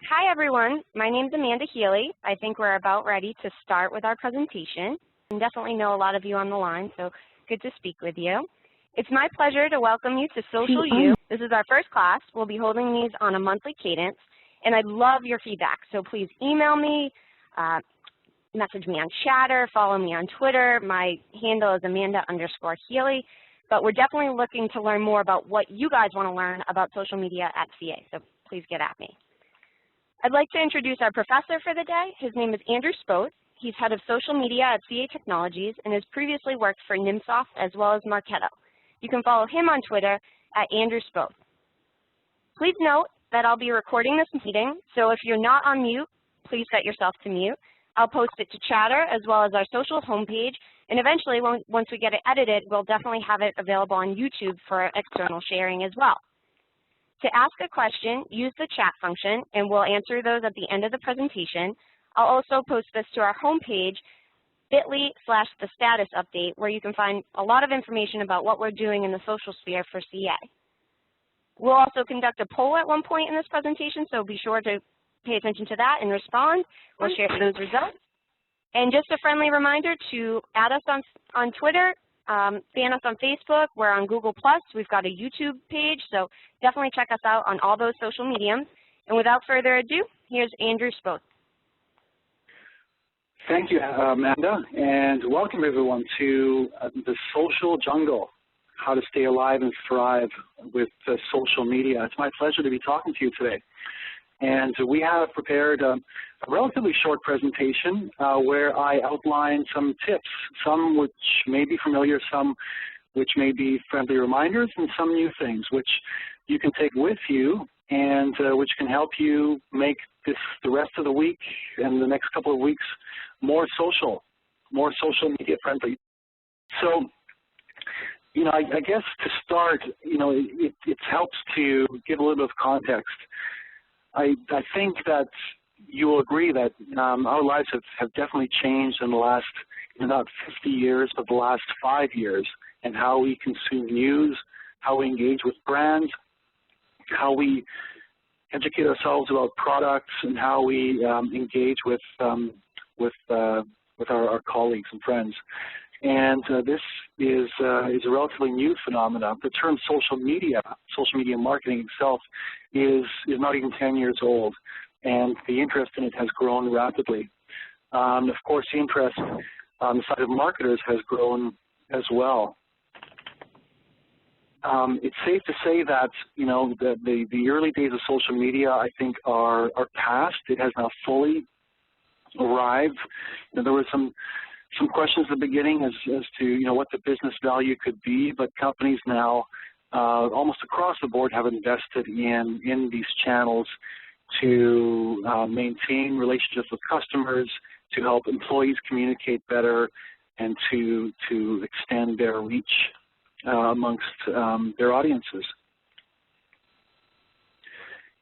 Hi everyone, my name is Amanda Healy. I think we're about ready to start with our presentation. I definitely know a lot of you on the line, so good to speak with you. It's my pleasure to welcome you to Social U. This is our first class. We'll be holding these on a monthly cadence, and I'd love your feedback. So please email me, message me on Chatter, follow me on Twitter. My handle is Amanda_Healy, but we're definitely looking to learn more about what you guys want to learn about social media at CA, so please get at me. I'd like to introduce our professor for the day. His name is Andrew Spoth. He's head of social media at CA Technologies and has previously worked for Nimsoft as well as Marketo. You can follow him on Twitter at Andrew Spoth. Please note that I'll be recording this meeting, so if you're not on mute, please set yourself to mute. I'll post it to Chatter as well as our social homepage, and eventually, once we get it edited, we'll definitely have it available on YouTube for external sharing as well. To ask a question, use the chat function, and we'll answer those at the end of the presentation. I'll also post this to our homepage, bit.ly/the-status update, where you can find a lot of information about what we're doing in the social sphere for CA. We'll also conduct a poll at one point in this presentation, so be sure to pay attention to that and respond. We'll share those results. And just a friendly reminder to add us on Twitter, fan us on Facebook, we're on Google+, we've got a YouTube page, so definitely check us out on all those social mediums. And without further ado, here's Andrew Spoth. Thank you, Amanda, and welcome everyone to the social jungle, how to stay alive and thrive with social media. It's my pleasure to be talking to you today. And we have prepared a relatively short presentation where I outline some tips, some which may be familiar, some which may be friendly reminders, and some new things which you can take with you and which can help you make the rest of the week and the next couple of weeks more social media friendly. So, you know, I guess to start, you know, it helps to give a little bit of context. I think that you will agree that our lives have definitely changed in the last, not 50 years, but the last 5 years, and how we consume news, how we engage with brands, how we educate ourselves about products, and how we engage with our colleagues and friends. And this is a relatively new phenomenon. The term social media marketing itself is not even 10 years old, and the interest in it has grown rapidly. Of course, the interest on the side of marketers has grown as well. It's safe to say that, you know, the early days of social media, I think, are past. It has now fully arrived. You know, there were some questions at the beginning as to, you know, what the business value could be, but companies now almost across the board have invested in these channels to maintain relationships with customers, to help employees communicate better, and to extend their reach amongst their audiences.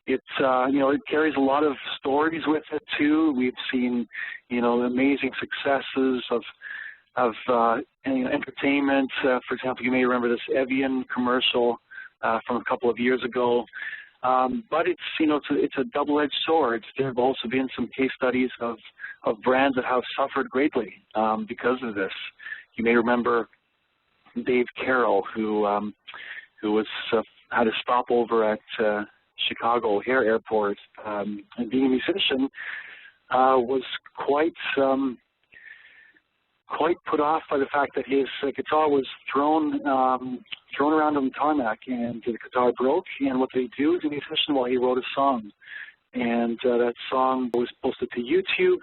It's you know, it carries a lot of stories with it too. We've seen, you know, amazing successes of you know, entertainment. For example, you may remember this Evian commercial from a couple of years ago. But it's, you know, it's a double-edged sword. There have also been some case studies of brands that have suffered greatly because of this. You may remember Dave Carroll, who was had a stopover at Chicago O'Hare Airport, and being a musician, was quite put off by the fact that his guitar was thrown around on the tarmac, and the guitar broke. And what they do as a musician, well, he wrote a song, and that song was posted to YouTube,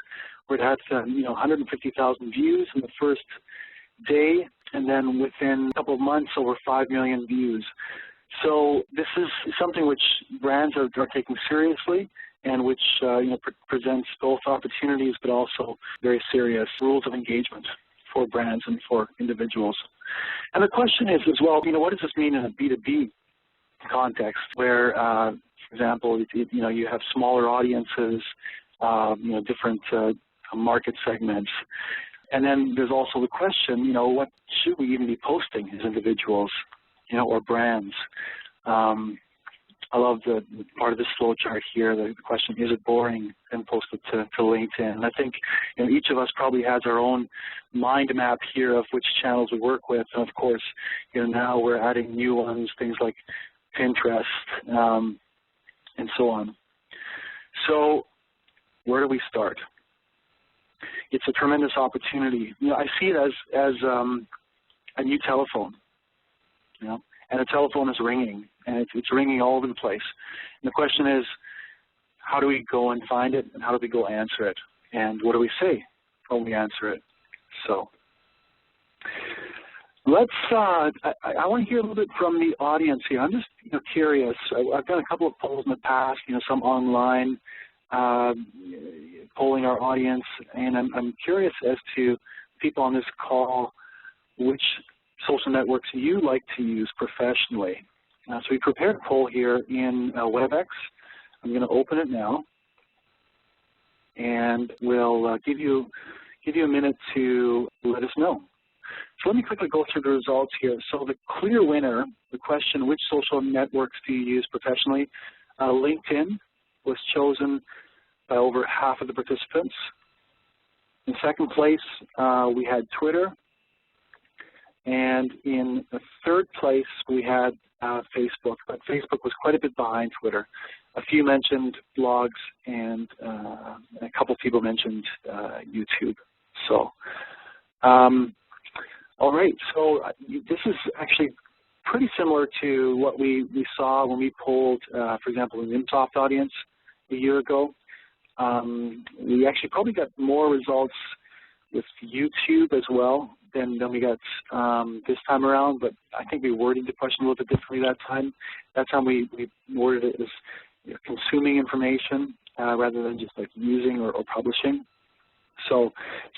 where it had you know, 150,000 views in the first day, and then within a couple of months, over 5 million views. So this is something which brands are taking seriously, and which you know, presents both opportunities but also very serious rules of engagement for brands and for individuals. And the question is as well, you know, what does this mean in a B2B context, where, for example, you know, you have smaller audiences, you know, different market segments. And then there's also the question, you know, what should we even be posting as individuals, you know, or brands? I love the part of this flow chart here. The question, is it boring? And posted to LinkedIn. And I think each of us probably has our own mind map here of which channels we work with. And of course, now we're adding new ones, things like Pinterest and so on. So where do we start? It's a tremendous opportunity. I see it as a new telephone. And the telephone is ringing, and it's ringing all over the place. And the question is, how do we go and find it, and how do we go answer it? And what do we say when we answer it? So let's, I want to hear a little bit from the audience here. I'm just curious. I've done a couple of polls in the past, some online, polling our audience, and I'm curious as to people on this call, which social networks you like to use professionally. So we prepared a poll here in WebEx. I'm going to open it now, and we'll give you a minute to let us know. So let me quickly go through the results here. So the clear winner, the question, which social networks do you use professionally? LinkedIn was chosen by over half of the participants. In second place, we had Twitter. And in the third place, we had Facebook, but Facebook was quite a bit behind Twitter. A few mentioned blogs, and a couple people mentioned YouTube. So, all right, so this is actually pretty similar to what we saw when we polled, for example, the IMSoft audience a year ago. We actually probably got more results with YouTube as well than we got this time around, but I think we worded the question a little bit differently that time. That time we worded it as consuming information rather than just like using or publishing. So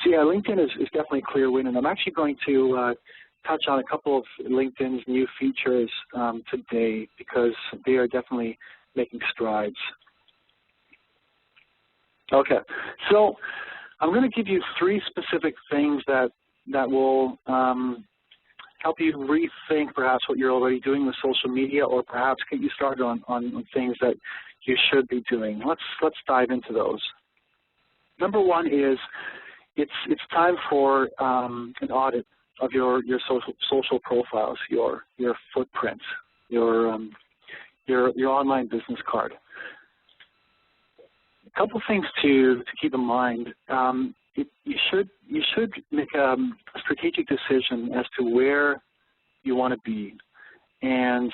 yeah, LinkedIn is definitely a clear win, and I'm actually going to touch on a couple of LinkedIn's new features today because they are definitely making strides. Okay, so I'm going to give you 3 specific things that will help you rethink perhaps what you're already doing with social media, or perhaps get you started on things that you should be doing. Let's dive into those. Number 1 is it's time for an audit of your social profiles, your footprint, your online business card. A couple things to keep in mind. You should make a strategic decision as to where you want to be and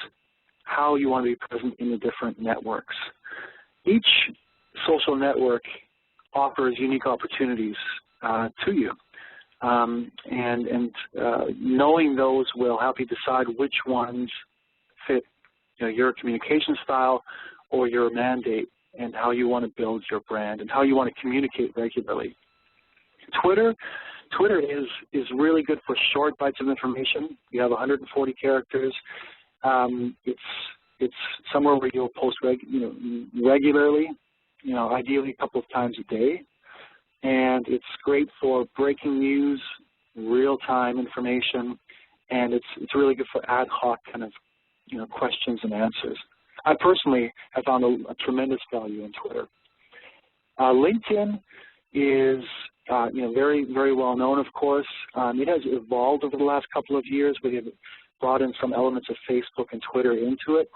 how you want to be present in the different networks. Each social network offers unique opportunities to you, and knowing those will help you decide which ones fit your communication style or your mandate, and how you want to build your brand and how you want to communicate regularly. Twitter is really good for short bites of information. You have 140 characters. It's somewhere where you'll post regularly, ideally a couple of times a day. And it's great for breaking news, real-time information, and it's really good for ad hoc kind of questions and answers. I personally have found a tremendous value in Twitter. LinkedIn is very, very well known, of course. It has evolved over the last couple of years, but they've brought in some elements of Facebook and Twitter into it.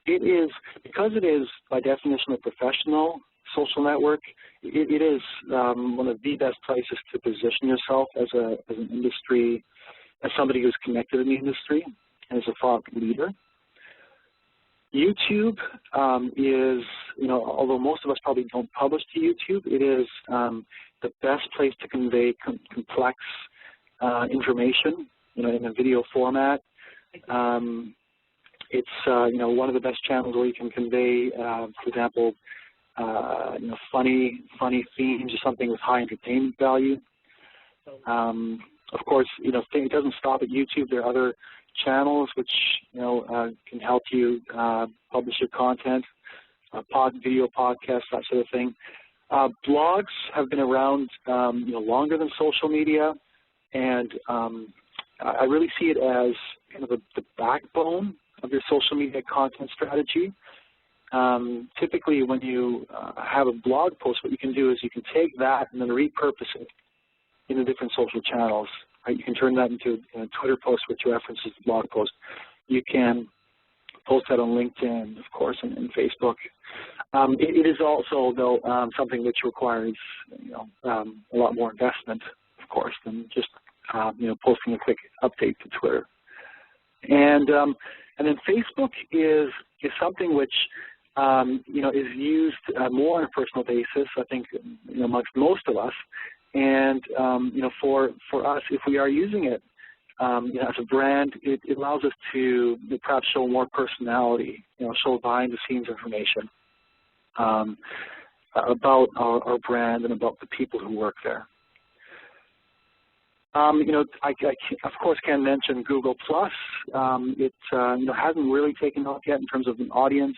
It is, because it is by definition a professional social network, it is one of the best places to position yourself as an industry, as somebody who's connected in the industry, and as a thought leader. YouTube is, although most of us probably don't publish to YouTube, it is the best place to convey complex information, in a video format. It's, one of the best channels where you can convey, for example, funny themes or something with high entertainment value. Of course, it doesn't stop at YouTube. There are other channels which can help you publish your content, video podcasts, that sort of thing. Blogs have been around longer than social media, and I really see it as kind of the backbone of your social media content strategy. Typically, when you have a blog post, what you can do is you can take that and then repurpose it into different social channels. Right? You can turn that into a Twitter post which references the blog post. You can post that on LinkedIn, of course, and Facebook. It is also, though, something which requires, a lot more investment, of course, than just, posting a quick update to Twitter. And then Facebook is something which, is used more on a personal basis, I think, amongst most of us. And, for us, if we are using it, as a brand, it allows us to perhaps show more personality, show behind-the-scenes information about our brand and about the people who work there. I of course can mention Google+. It hasn't really taken off yet in terms of an audience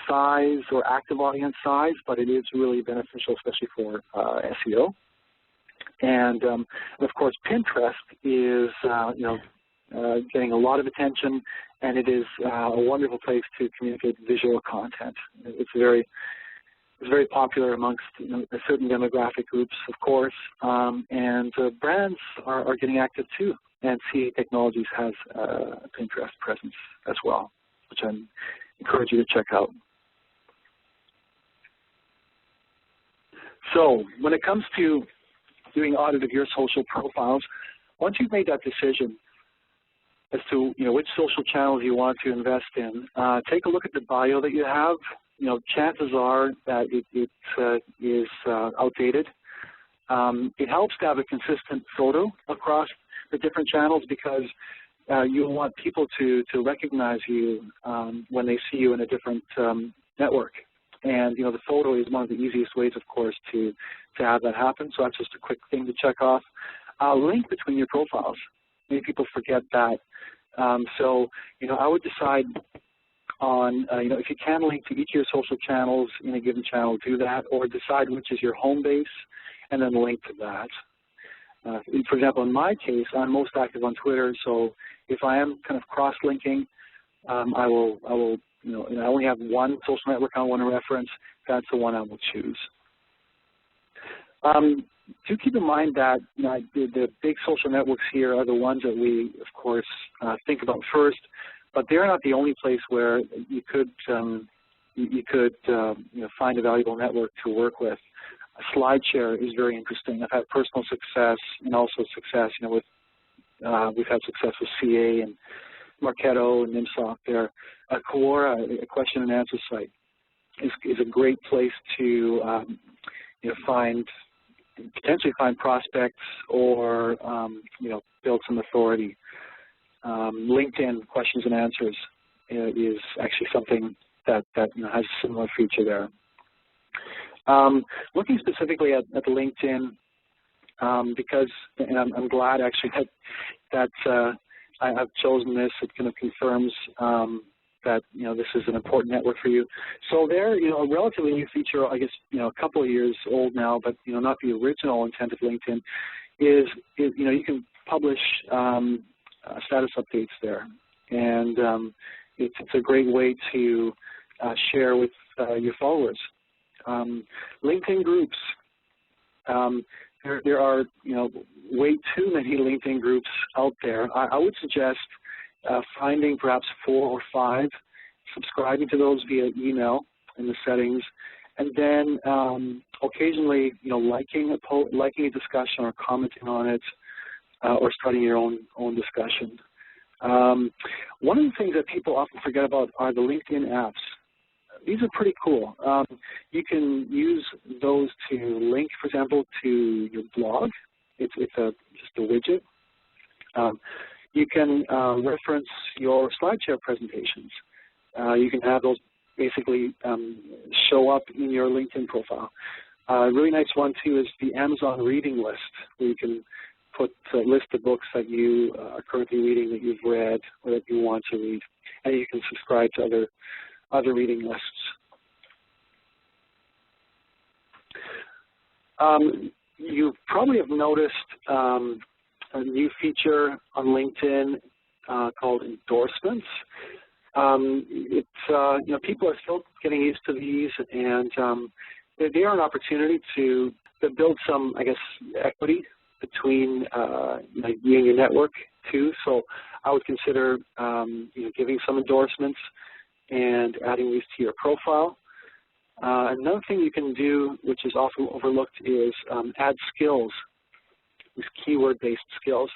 size or active audience size, but it is really beneficial, especially for SEO. And of course, Pinterest is getting a lot of attention, and it is a wonderful place to communicate visual content. It's very popular amongst certain demographic groups, of course, and brands are getting active too. And CA Technologies has a Pinterest presence as well, which I encourage you to check out. So when it comes to doing audit of your social profiles, once you've made that decision as to which social channels you want to invest in, take a look at the bio that you have. Chances are that it is outdated. It helps to have a consistent photo across the different channels because you want people to recognize you when they see you in a different network. And the photo is one of the easiest ways, of course, to have that happen. So that's just a quick thing to check off. Link between your profiles. Many people forget that. So I would decide on if you can link to each of your social channels in a given channel, do that, or decide which is your home base, and then link to that. For example, in my case, I'm most active on Twitter. So if I am kind of cross-linking, I will I only have one social network I want to reference. That's the one I will choose. Do keep in mind that the big social networks here are the ones that we, of course, think about first, but they're not the only place where you could find a valuable network to work with. SlideShare is very interesting. I've had personal success and also success. We've had success with CA and Marketo and Nimsoft there. Quora, a question and answer site, is a great place to potentially find prospects or build some authority. LinkedIn questions and answers is actually something that has a similar feature there. Looking specifically at LinkedIn, because, and I'm glad actually that I've chosen this. It kind of confirms that this is an important network for you. So there, a relatively new feature, I guess a couple of years old now, but not the original intent of LinkedIn, is you can publish status updates there, and it's a great way to share with your followers. LinkedIn groups. There are way too many LinkedIn groups out there. I would suggest finding perhaps 4 or 5, subscribing to those via email in the settings, and then occasionally liking a discussion or commenting on it, or starting your own discussion. One of the things that people often forget about are the LinkedIn apps. These are pretty cool. You can use those to link, for example, to your blog. It's just a widget. You can reference your SlideShare presentations. You can have those basically show up in your LinkedIn profile. A really nice one, too, is the Amazon reading list, where you can put a list of books that you are currently reading, that you've read, or that you want to read. And you can subscribe to other reading lists. You probably have noticed a new feature on LinkedIn called endorsements. People are still getting used to these, and they are an opportunity to build some, I guess, equity between you and your network too. So I would consider giving some endorsements and adding these to your profile. Another thing you can do, which is often overlooked, is add skills, these keyword-based skills,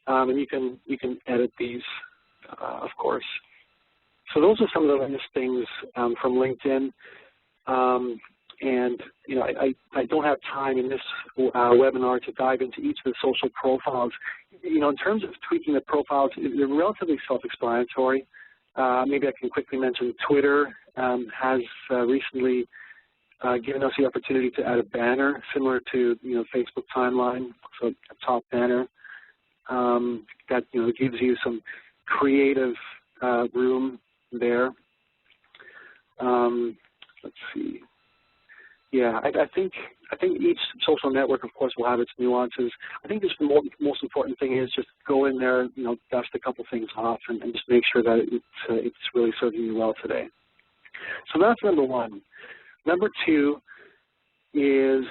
and you can edit these, of course. So those are some of the latest things from LinkedIn. And I don't have time in this webinar to dive into each of the social profiles. In terms of tweaking the profiles, they're relatively self-explanatory. Maybe I can quickly mention Twitter has recently given us the opportunity to add a banner similar to Facebook timeline, so a top banner that gives you some creative room there. Let's see. Yeah, I think each social network, of course, will have its nuances. I think the most important thing is just go in there, dust a couple things off, and just make sure that it's really serving you well today. So that's number one. Number two is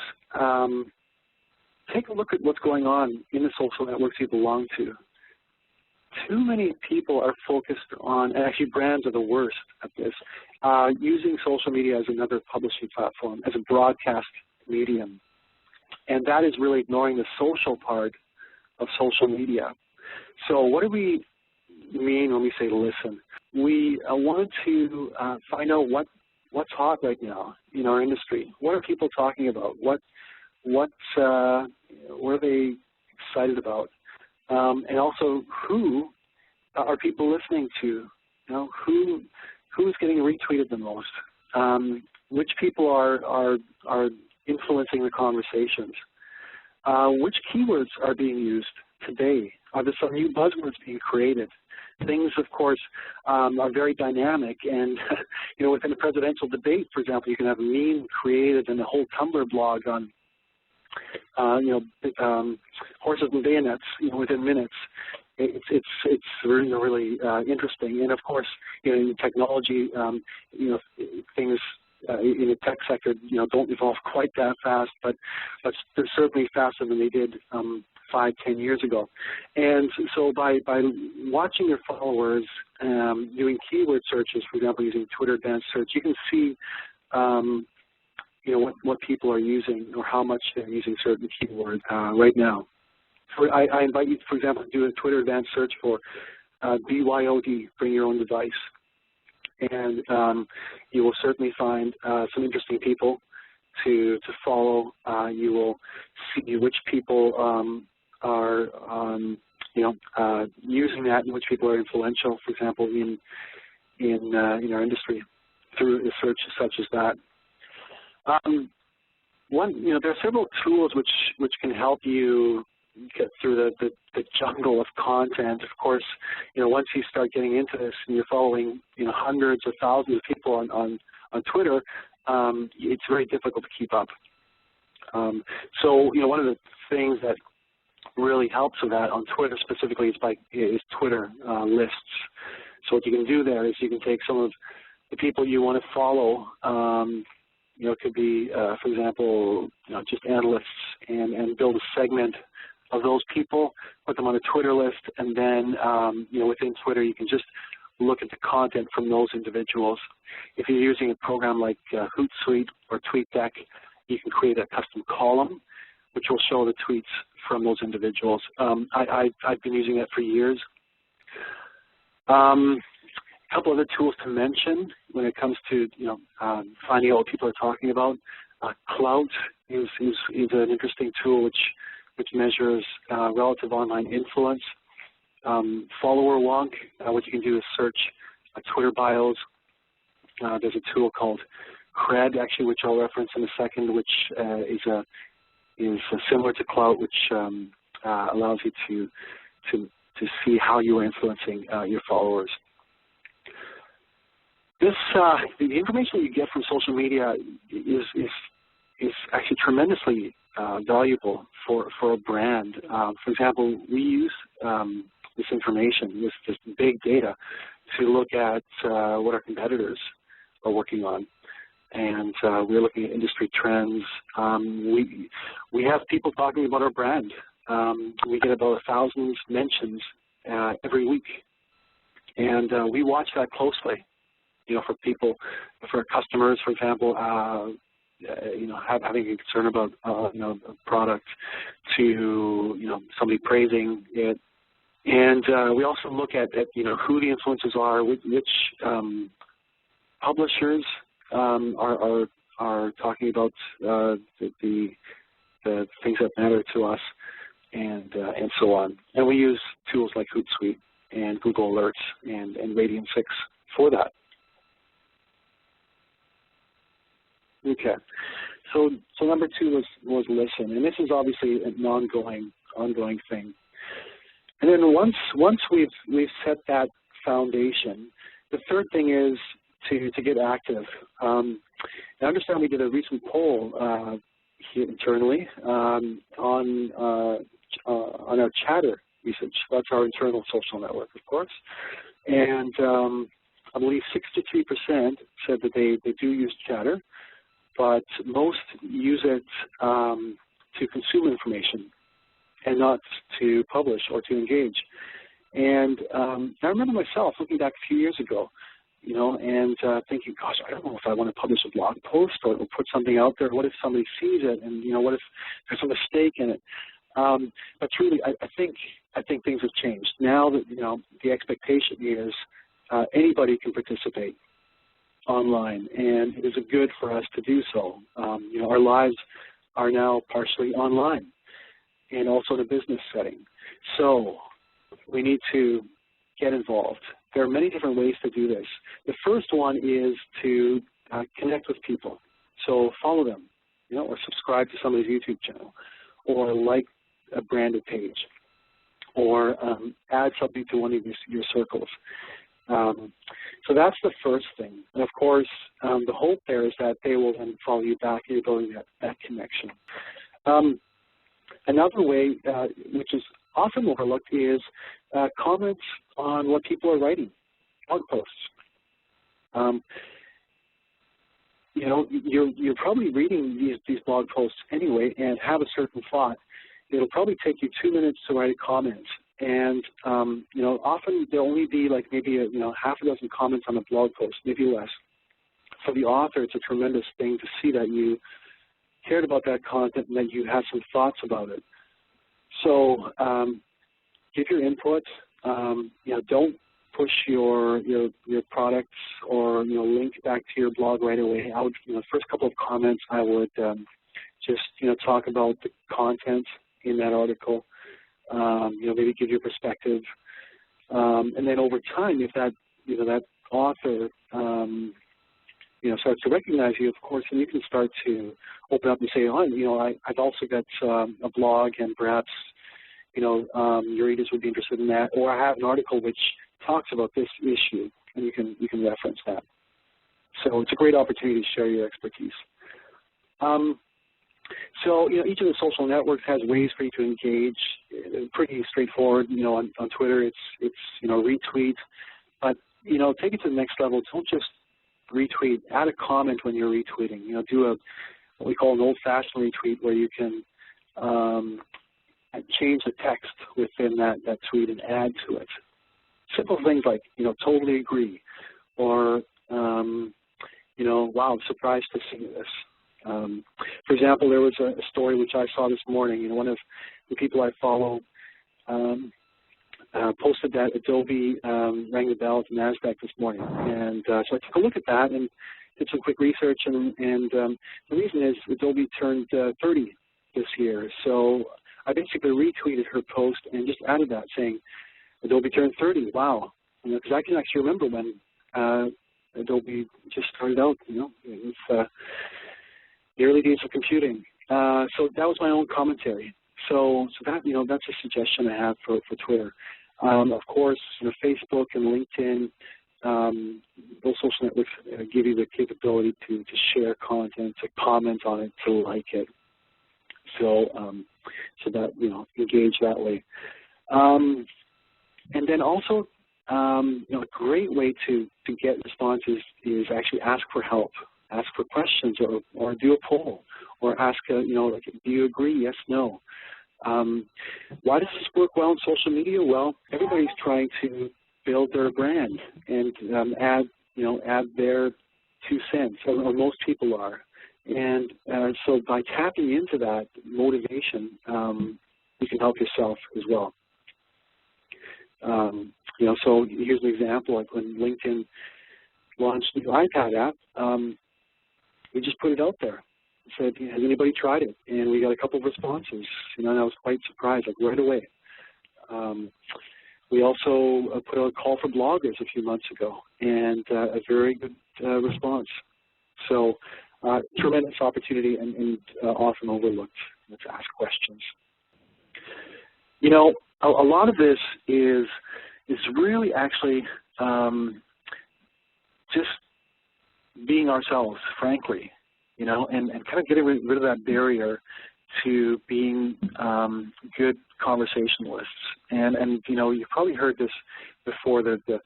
take a look at what's going on in the social networks you belong to. Too many people are focused on, and actually brands are the worst at this, using social media as another publishing platform, as a broadcast medium. And that is really ignoring the social part of social media. So what do we mean when we say listen? We wanted to find out what's hot right now in our industry. What are people talking about? What are they excited about? And also, who are people listening to? Who's getting retweeted the most? Which people are influencing the conversations? Which keywords are being used today? Are there some new buzzwords being created? Things, of course, are very dynamic, and within a presidential debate, for example, you can have a meme created and a whole Tumblr blog on horses and bayonets, within minutes. It's really interesting. And of course, in technology, things in the tech sector, don't evolve quite that fast, but they're certainly faster than they did 5-10 years ago. And so by watching your followers, doing keyword searches, for example, using Twitter Advanced Search, you can see what people are using or how much they're using certain keywords right now. So I invite you, for example, to do a Twitter Advanced Search for BYOD, bring your own device. And you will certainly find some interesting people to follow. You will see which people are using that and which people are influential, for example, in our industry through a search such as that. There are several tools which can help you get through the jungle of content. Of course, once you start getting into this and you're following hundreds or thousands of people on Twitter, it's very difficult to keep up. So one of the things that really helps with that on Twitter specifically is Twitter lists. So what you can do there is you can take some of the people you want to follow. It could be, for example, just analysts, and build a segment of those people, put them on a Twitter list, and then, within Twitter, you can just look at the content from those individuals. If you're using a program like Hootsuite or TweetDeck, you can create a custom column, which will show the tweets from those individuals. I've been using that for years. A couple other tools to mention when it comes to finding out what people are talking about. Klout is an interesting tool which measures relative online influence. Follower Wonk, what you can do is search Twitter bios. There's a tool called Cred, actually, which I'll reference in a second, which is similar to Klout, which allows you to see how you are influencing your followers. The information you get from social media is actually tremendously valuable for a brand. For example, we use information, this big data, to look at what our competitors are working on. And we're looking at industry trends. We have people talking about our brand. We get about 1,000 mentions every week, and we watch that closely. For people, for customers, for example, having a concern about a product, to somebody praising it, and we also look at who the influencers are, which publishers are talking about the things that matter to us, and so on. And we use tools like Hootsuite and Google Alerts and Radian6 for that. Okay, so number 2 was listen, and this is obviously an ongoing thing. And then once we've set that foundation, the third thing is to get active. I understand we did a recent poll here internally on our Chatter usage. That's our internal social network, of course, and I believe 63% said that they do use Chatter, but most use it to consume information and not to publish or to engage. And I remember myself looking back a few years ago, and thinking, gosh, I don't know if I want to publish a blog post or put something out there. What if somebody sees it, and what if there's a mistake in it? But truly, I think things have changed. Now that the expectation is anybody can participate online, and it is good for us to do so. Our lives are now partially online, and also in a business setting. So we need to get involved. There are many different ways to do this. The first one is to connect with people. So follow them, or subscribe to somebody's YouTube channel, or like a branded page, or add something to one of your circles. So that's the first thing. And of course, the hope there is that they will then follow you back and you're building that connection. Another way, which is often overlooked, is comments on what people are writing, blog posts. You're probably reading these blog posts anyway and have a certain thought. It'll probably take you 2 minutes to write a comment. And, often there'll only be like maybe half a dozen comments on a blog post, maybe less. For the author, it's a tremendous thing to see that you cared about that content and that you have some thoughts about it. So give your input. Don't push your products or link back to your blog right away. I would, first couple of comments, I would just talk about the content in that article. Maybe give your perspective, and then over time, if that that author starts to recognize you, of course, then you can start to open up and say, oh, I've also got a blog, and perhaps your readers would be interested in that, or I have an article which talks about this issue, and you can reference that. So it's a great opportunity to share your expertise. So each of the social networks has ways for you to engage. Pretty straightforward. On Twitter, it's retweet, but take it to the next level. Don't just retweet. Add a comment when you're retweeting. Do what we call an old-fashioned retweet, where you can change the text within that tweet and add to it. Simple things like totally agree, or wow, I'm surprised to see this. For example, there was a story which I saw this morning. One of the people I follow posted that Adobe rang the bell at the NASDAQ this morning. And so I took a look at that and did some quick research. And the reason is Adobe turned 30 this year. So I basically retweeted her post and just added that, saying, Adobe turned 30. Wow. Because I can actually remember when Adobe just started out. It was the early days of computing. So that was my own commentary. So that that's a suggestion I have for Twitter. Of course, Facebook and LinkedIn, those social networks give you the capability to share content, to comment on it, to like it. So that engage that way. And then also, a great way to get responses is actually ask for help, ask for questions, or do a poll, or ask, like, do you agree, yes, no. Why does this work well on social media? Well, everybody's trying to build their brand and add their 2 cents, or most people are. And so by tapping into that motivation, you can help yourself as well. So here's an example, like when LinkedIn launched the iPad app, we just put it out there. Said, has anybody tried it? And we got a couple of responses, and I was quite surprised, like right away. We also put out a call for bloggers a few months ago, and a very good response. So tremendous opportunity and often overlooked. Let's ask questions. A lot of this is really actually just being ourselves, frankly, and kind of getting rid of that barrier to being good conversationalists. And you've probably heard this before, the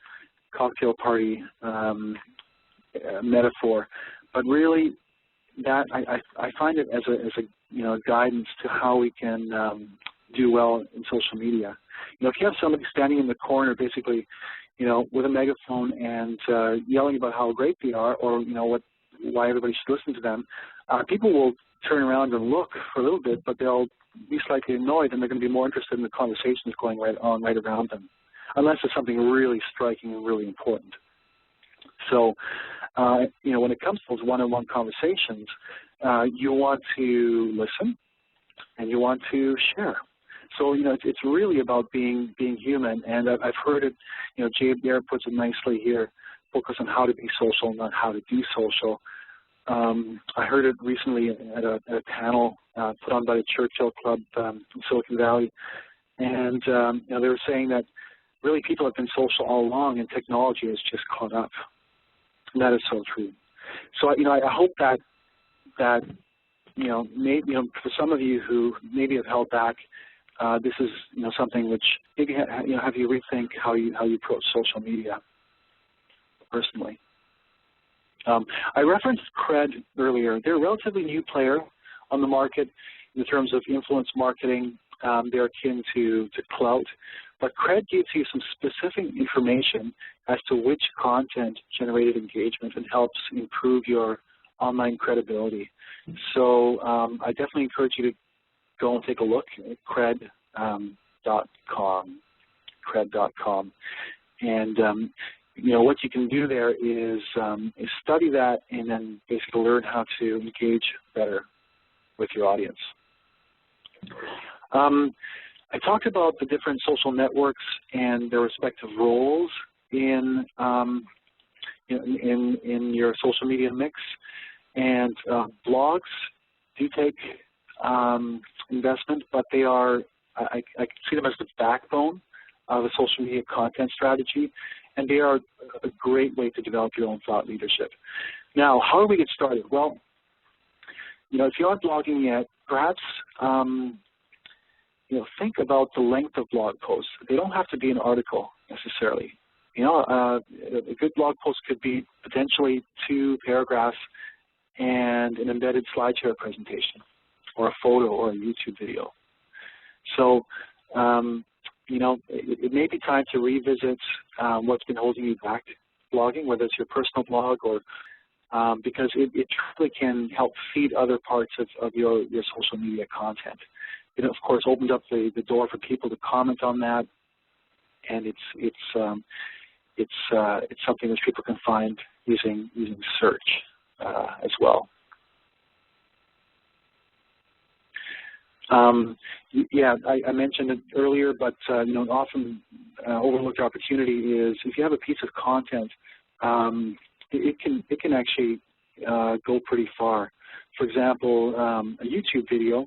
cocktail party metaphor, but really that I find it as a guidance to how we can do well in social media. If you have somebody standing in the corner, basically, with a megaphone and yelling about how great they are, or why everybody should listen to them, people will turn around and look for a little bit, but they'll be slightly annoyed, and they're going to be more interested in the conversations going right around them, unless it's something really striking and really important. So, when it comes to those one-on-one conversations, you want to listen and you want to share. So, it's really about being human, and I've heard it, Jay Baer puts it nicely here, focus on how to be social, not how to do social. I heard it recently at a panel put on by the Churchill Club in Silicon Valley, and they were saying that really people have been social all along, and technology has just caught up. And that is so true. So, I hope that maybe, for some of you who maybe have held back, this is, something which maybe have you rethink how you approach social media personally. I referenced Cred earlier. They're a relatively new player on the market in terms of influence marketing. They're akin to Clout, but Cred gives you some specific information as to which content generated engagement and helps improve your online credibility. So I definitely encourage you to go and take a look at cred.com, and what you can do there is study that and then basically learn how to engage better with your audience. I talked about the different social networks and their respective roles in your social media mix, and blogs do take investment, but they are, I see them as the backbone of a social media content strategy, and they are a great way to develop your own thought leadership. Now, how do we get started? Well, if you aren't blogging yet, perhaps think about the length of blog posts. They don't have to be an article necessarily. A good blog post could be potentially 2 paragraphs and an embedded SlideShare presentation, or a photo, or a YouTube video. So, it may be time to revisit what's been holding you back blogging, whether it's your personal blog or because it truly can help feed other parts of your social media content. It, of course, opens up the door for people to comment on that, and it's something that people can find using search as well. I mentioned it earlier, but an often overlooked opportunity is if you have a piece of content, it can actually go pretty far. For example, a YouTube video,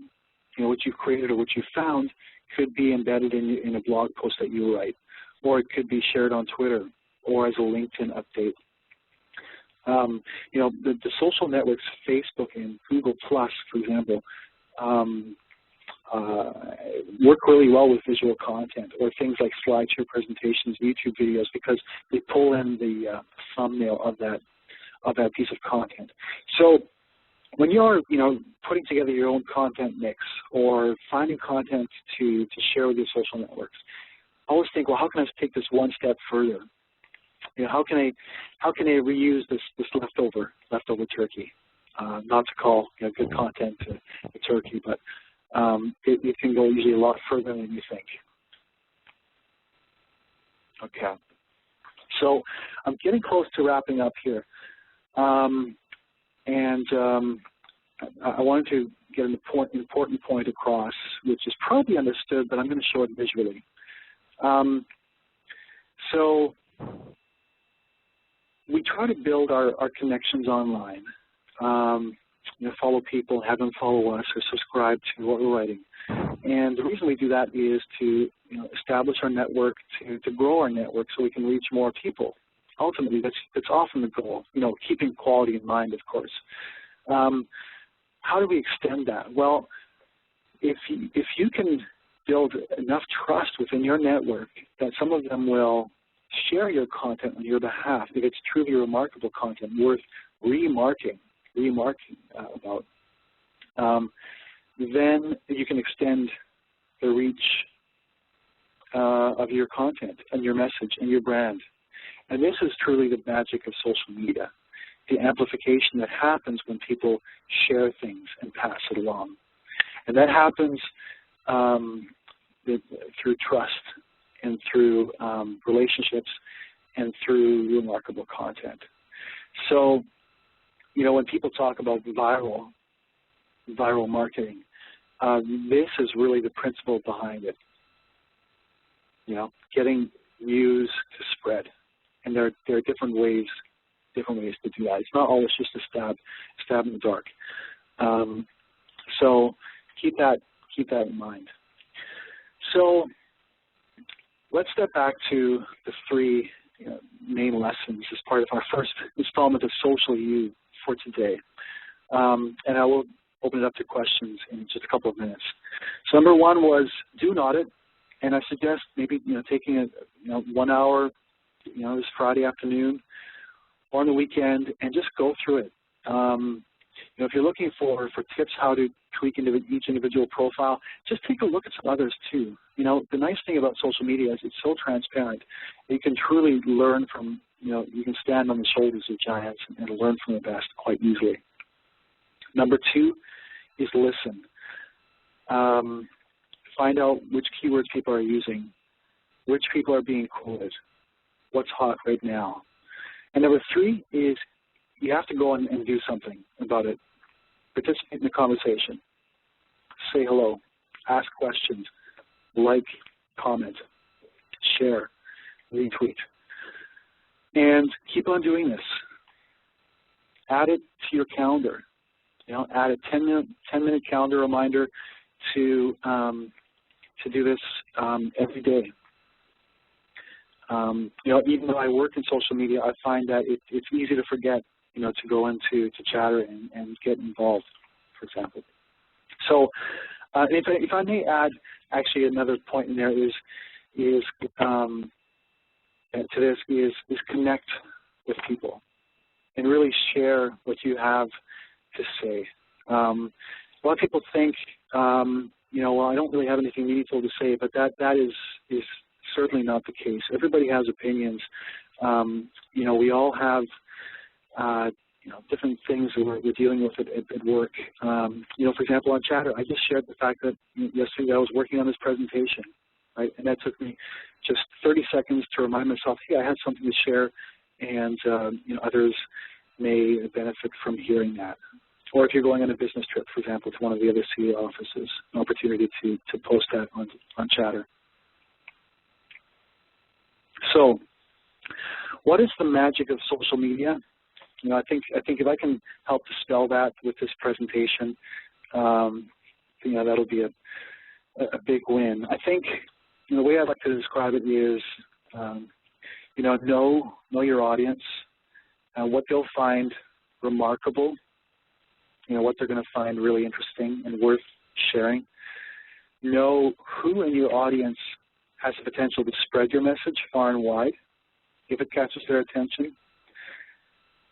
what you've created or what you found could be embedded in a blog post that you write, or it could be shared on Twitter or as a LinkedIn update. The social networks, Facebook and Google+, for example, work really well with visual content, or things like slideshow presentations, YouTube videos, because they pull in the thumbnail of that piece of content. So when you're, putting together your own content mix or finding content to share with your social networks, always think, well, how can I take this one step further? How can I reuse this leftover turkey? Not to call good content a turkey, but it can go usually a lot further than you think. Okay. So I'm getting close to wrapping up here. I wanted to get an important point across, which is probably understood, but I'm going to show it visually. So we try to build our connections online. Follow people, have them follow us, or subscribe to what we're writing. And the reason we do that is to establish our network, to grow our network so we can reach more people. Ultimately, that's often the goal, keeping quality in mind, of course. How do we extend that? Well, if you can build enough trust within your network that some of them will share your content on your behalf, if it's truly remarkable content worth remarking about, then you can extend the reach of your content and your message and your brand. And this is truly the magic of social media, the amplification that happens when people share things and pass it along. And that happens through trust and through relationships and through remarkable content. So, when people talk about viral marketing, this is really the principle behind it. Getting news to spread. And there are different ways to do that. It's not always just a stab in the dark. So keep that in mind. So let's step back to the three main lessons as part of our first installment of Social U for today. And I will open it up to questions in just a couple of minutes. So number one was do an audit, and I suggest maybe taking 1 hour this Friday afternoon or on the weekend and just go through it. If you're looking for tips how to tweak into each individual profile, just take a look at some others too. The nice thing about social media is it's so transparent. You can truly learn from, you can stand on the shoulders of giants and learn from the best quite easily. Number two is listen. Find out which keywords people are using, which people are being quoted, what's hot right now. And number three is you have to go and do something about it. Participate in the conversation. Say hello. Ask questions. Like, comment, share, retweet. And keep on doing this. Add it to your calendar. Add a 10-minute calendar reminder to do this every day. Even though I work in social media, I find that it's easy to forget, to go into Chatter and get involved, for example. So if I may add, actually another point in there is to this is connect with people and really share what you have to say. A lot of people think, well, I don't really have anything meaningful to say, but that is certainly not the case. Everybody has opinions. We all have different things that we're dealing with at work. For example, on Chatter, I just shared the fact that yesterday I was working on this presentation, right? And that took me just 30 seconds to remind myself, hey, I had something to share, and others may benefit from hearing that. Or if you're going on a business trip, for example, to one of the other CEO offices, an opportunity to post that on Chatter. So, what is the magic of social media? I think if I can help dispel that with this presentation, that'll be a big win. I think the way I like to describe it is, know your audience, what they'll find remarkable, what they're going to find really interesting and worth sharing. know who in your audience has the potential to spread your message far and wide, if it catches their attention,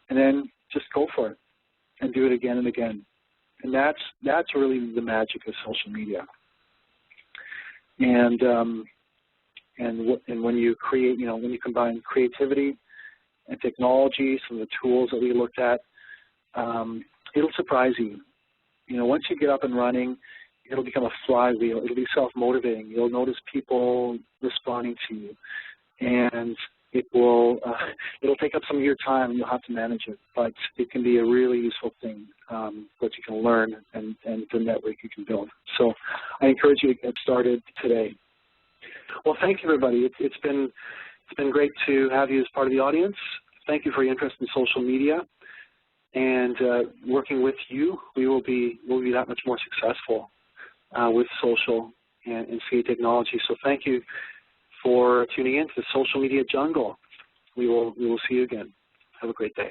and then just go for it and do it again and again. And that's really the magic of social media. And when you create, when you combine creativity and technology, some of the tools that we looked at, it'll surprise you. Once you get up and running, it'll become a flywheel. It'll be self-motivating. You'll notice people responding to you, and it'll take up some of your time, and you'll have to manage it. But it can be a really useful thing that you can learn and the network you can build. So I encourage you to get started today. Well, thank you, everybody. It's been great to have you as part of the audience. Thank you for your interest in social media. And working with you, we'll be that much more successful with social and CA technology. So thank you for tuning in to the Social Media Jungle. We will see you again. Have a great day.